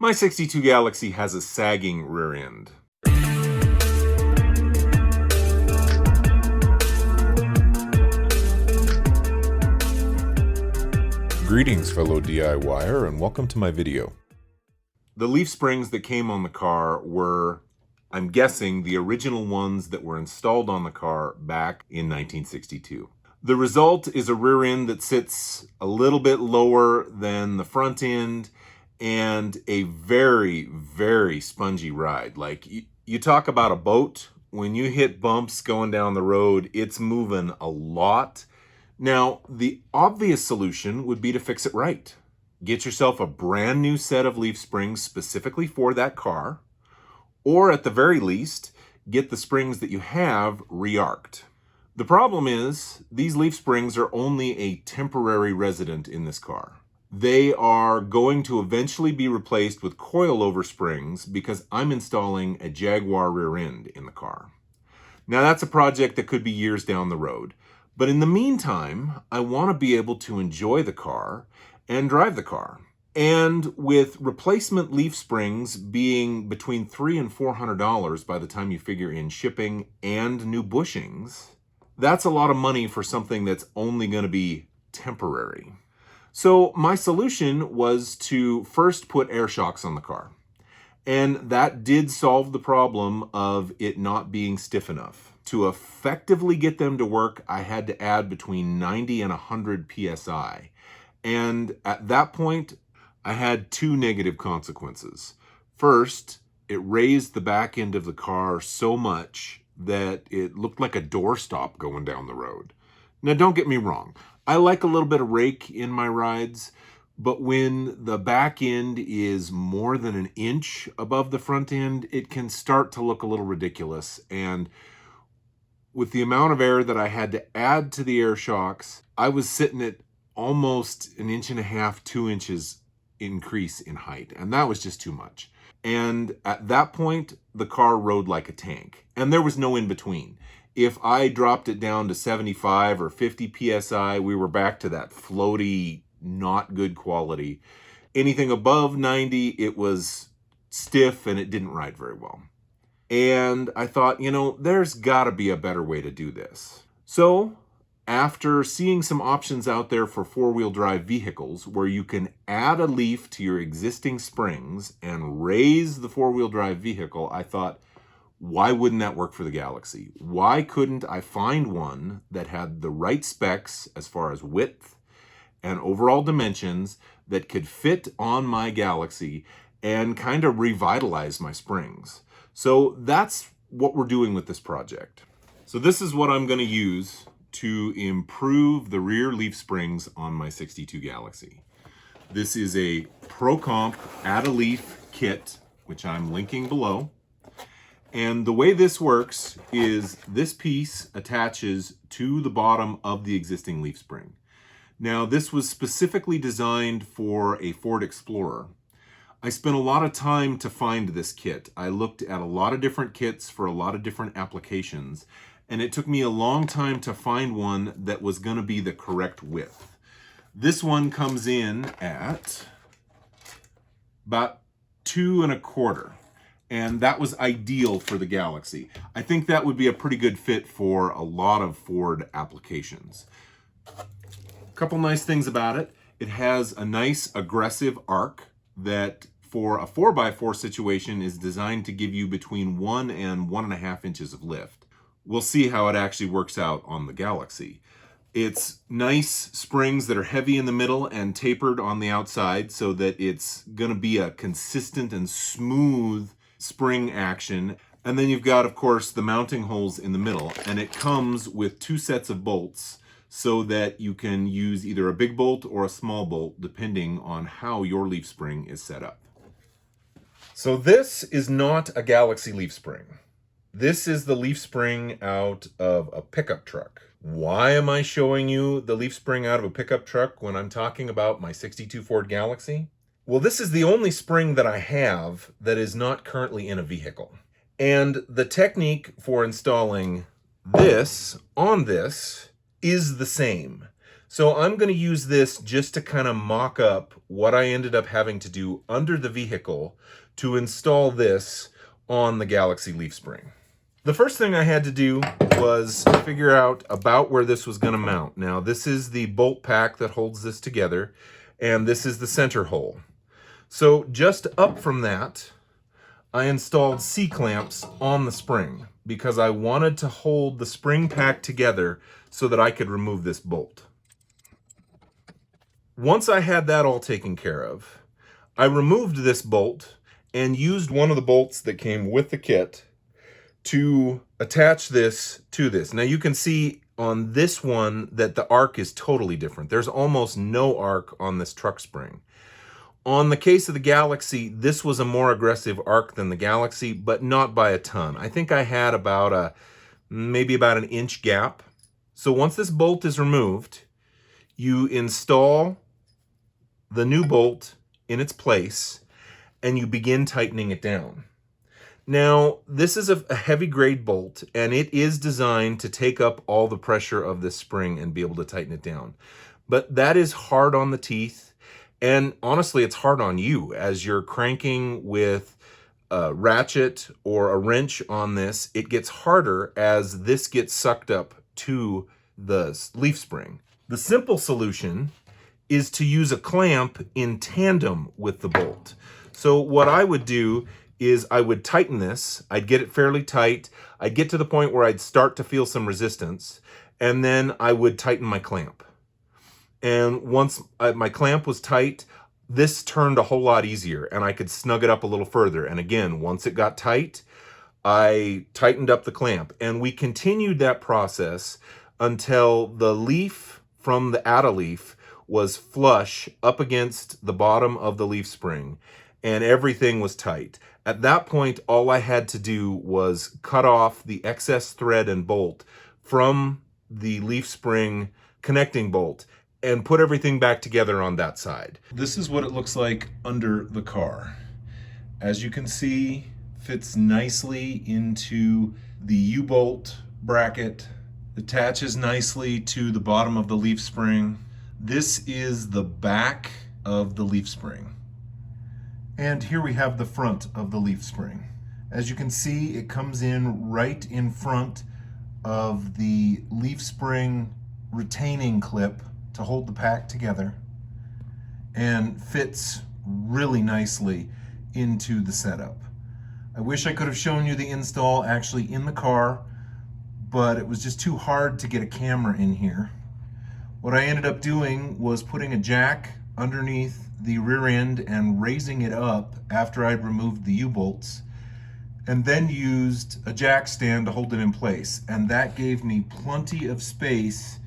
My 62 Galaxie has a sagging rear end. Greetings, fellow DIYer, and welcome to my video. The leaf springs that came on the car were, I'm guessing, the original ones that were installed on the car back in 1962. The result is a rear end that sits a little bit lower than the front end and a very, very spongy ride. Like, you talk about a boat, when you hit bumps going down the road, it's moving a lot. Now, the obvious solution would be to fix it right. Get yourself a brand new set of leaf springs specifically for that car, or at the very least, get the springs that you have re-arced. The problem is, these leaf springs are only a temporary resident in this car. They are going to eventually be replaced with coilover springs because I'm installing a Jaguar rear end in the car. Now, that's a project that could be years down the road. But in the meantime, I want to be able to enjoy the car and drive the car. And with replacement leaf springs being between $300 and $400 by the time you figure in shipping and new bushings, that's a lot of money for something that's only going to be temporary. So my solution was to first put air shocks on the car. And that did solve the problem of it not being stiff enough. To effectively get them to work, I had to add between 90 and 100 psi. And at that point, I had two negative consequences. First, it raised the back end of the car so much that it looked like a doorstop going down the road. Now, don't get me wrong. I like a little bit of rake in my rides, but when the back end is more than an inch above the front end, it can start to look a little ridiculous. And with the amount of air that I had to add to the air shocks, I was sitting at almost an inch and a half, 2 inches increase in height. And that was just too much. And at that point, the car rode like a tank. And there was no in between. If I dropped it down to 75 or 50 psi, we were back to that floaty, not good quality. Anything above 90, it was stiff and it didn't ride very well. And I thought, there's got to be a better way to do this. So, after seeing some options out there for four-wheel drive vehicles where you can add a leaf to your existing springs and raise the four-wheel drive vehicle, I thought, why wouldn't that work for the Galaxie? Why couldn't I find one that had the right specs as far as width and overall dimensions that could fit on my Galaxie and kind of revitalize my springs? So that's what we're doing with this project. So this is what I'm going to use to improve the rear leaf springs on my 62 Galaxie. This is a ProComp Add a Leaf kit, which I'm linking below. And the way this works is this piece attaches to the bottom of the existing leaf spring. Now, this was specifically designed for a Ford Explorer. I spent a lot of time to find this kit. I looked at a lot of different kits for a lot of different applications, and it took me a long time to find one that was going to be the correct width. This one comes in at about 2 1/4. And that was ideal for the Galaxie. I think that would be a pretty good fit for a lot of Ford applications. A couple nice things about it. It has a nice aggressive arc that for a 4x4 situation is designed to give you between 1 and 1.5 inches of lift. We'll see how it actually works out on the Galaxie. It's nice springs that are heavy in the middle and tapered on the outside so that it's going to be a consistent and smooth spring action. And then you've got, of course, the mounting holes in the middle, and it comes with 2 sets of bolts so that you can use either a big bolt or a small bolt depending on how your leaf spring is set up. So this is not a Galaxie leaf spring. This is the leaf spring out of a pickup truck. Why am I showing you the leaf spring out of a pickup truck when I'm talking about my 62 Ford Galaxie? Well, this is the only spring that I have that is not currently in a vehicle. And the technique for installing this on this is the same. So I'm going to use this just to kind of mock up what I ended up having to do under the vehicle to install this on the Galaxie leaf spring. The first thing I had to do was figure out about where this was going to mount. Now, this is the bolt pack that holds this together, and this is the center hole. So just up from that, I installed C-clamps on the spring because I wanted to hold the spring pack together so that I could remove this bolt. Once I had that all taken care of, I removed this bolt and used one of the bolts that came with the kit to attach this to this. Now you can see on this one that the arc is totally different. There's almost no arc on this truck spring. On the case of the Galaxie, this was a more aggressive arc than the Galaxie, but not by a ton. I think I had about maybe about an inch gap. So once this bolt is removed, you install the new bolt in its place and you begin tightening it down. Now, this is a heavy grade bolt, and it is designed to take up all the pressure of this spring and be able to tighten it down. But that is hard on the teeth, and honestly, it's hard on you as you're cranking with a ratchet or a wrench on this. It gets harder as this gets sucked up to the leaf spring. The simple solution is to use a clamp in tandem with the bolt. So what I would do is I would tighten this, I'd get it fairly tight, I'd get to the point where I'd start to feel some resistance, and then I would tighten my clamp. And once my clamp was tight, this turned a whole lot easier, and I could snug it up a little further. And again, once it got tight, I tightened up the clamp. And we continued that process until the leaf from the add-a leaf was flush up against the bottom of the leaf spring, and everything was tight. At that point, all I had to do was cut off the excess thread and bolt from the leaf spring connecting bolt and put everything back together on that side. This is what it looks like under the car. As you can see, fits nicely into the U-bolt bracket, attaches nicely to the bottom of the leaf spring. This is the back of the leaf spring. And here we have the front of the leaf spring. As you can see, it comes in right in front of the leaf spring retaining clip to hold the pack together, and fits really nicely into the setup. I wish I could have shown you the install actually in the car, but it was just too hard to get a camera in here. What I ended up doing was putting a jack underneath the rear end and raising it up after I'd removed the U-bolts, and then used a jack stand to hold it in place. And that gave me plenty of space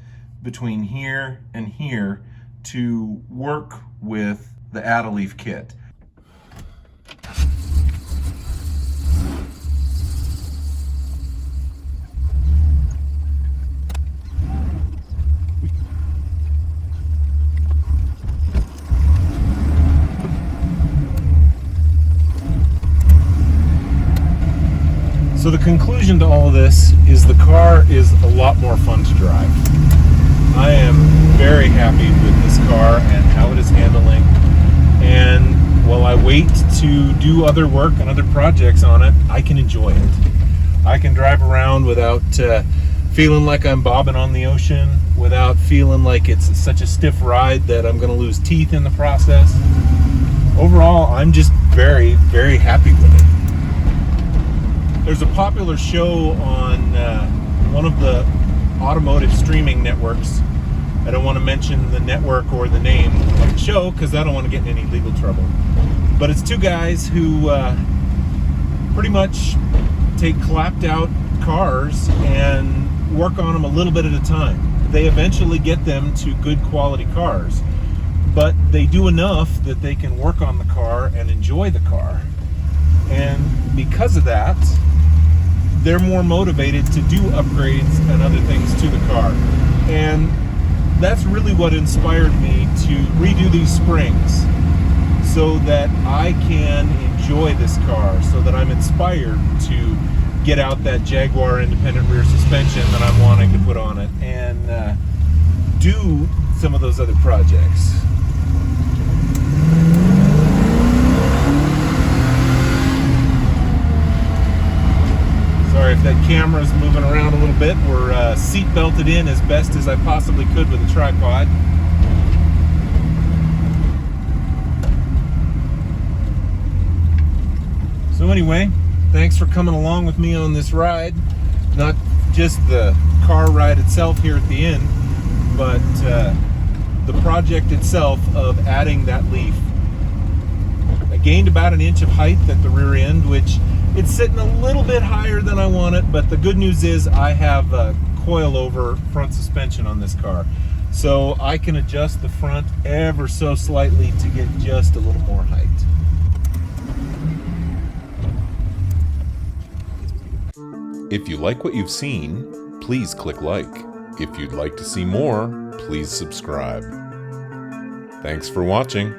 between here and here to work with the add-a leaf kit. So the conclusion to all of this is the car is a lot more fun to drive. I am very happy with this car and how it is handling. And while I wait to do other work and other projects on it, I can enjoy it. I can drive around without feeling like I'm bobbing on the ocean, without feeling like it's such a stiff ride that I'm going to lose teeth in the process. Overall, I'm just very, very happy with it. There's a popular show on one of the automotive streaming networks. I don't want to mention the network or the name of the show because I don't want to get in any legal trouble. But it's two guys who pretty much take clapped out cars and work on them a little bit at a time. They eventually get them to good quality cars, but they do enough that they can work on the car and enjoy the car. And because of that, they're more motivated to do upgrades and other things to the car. And that's really what inspired me to redo these springs so that I can enjoy this car, so that I'm inspired to get out that Jaguar independent rear suspension that I'm wanting to put on it and do some of those other projects. Sorry if that camera's moving around a little bit. We're seat belted in as best as I possibly could with a tripod. So anyway, thanks for coming along with me on this ride. Not just the car ride itself here at the end, but the project itself of adding that leaf. I gained about 1 inch of height at the rear end, which it's sitting a little bit higher than I want it, but the good news is I have a coil-over front suspension on this car. So I can adjust the front ever so slightly to get just a little more height. If you like what you've seen, please click like. If you'd like to see more, please subscribe. Thanks for watching.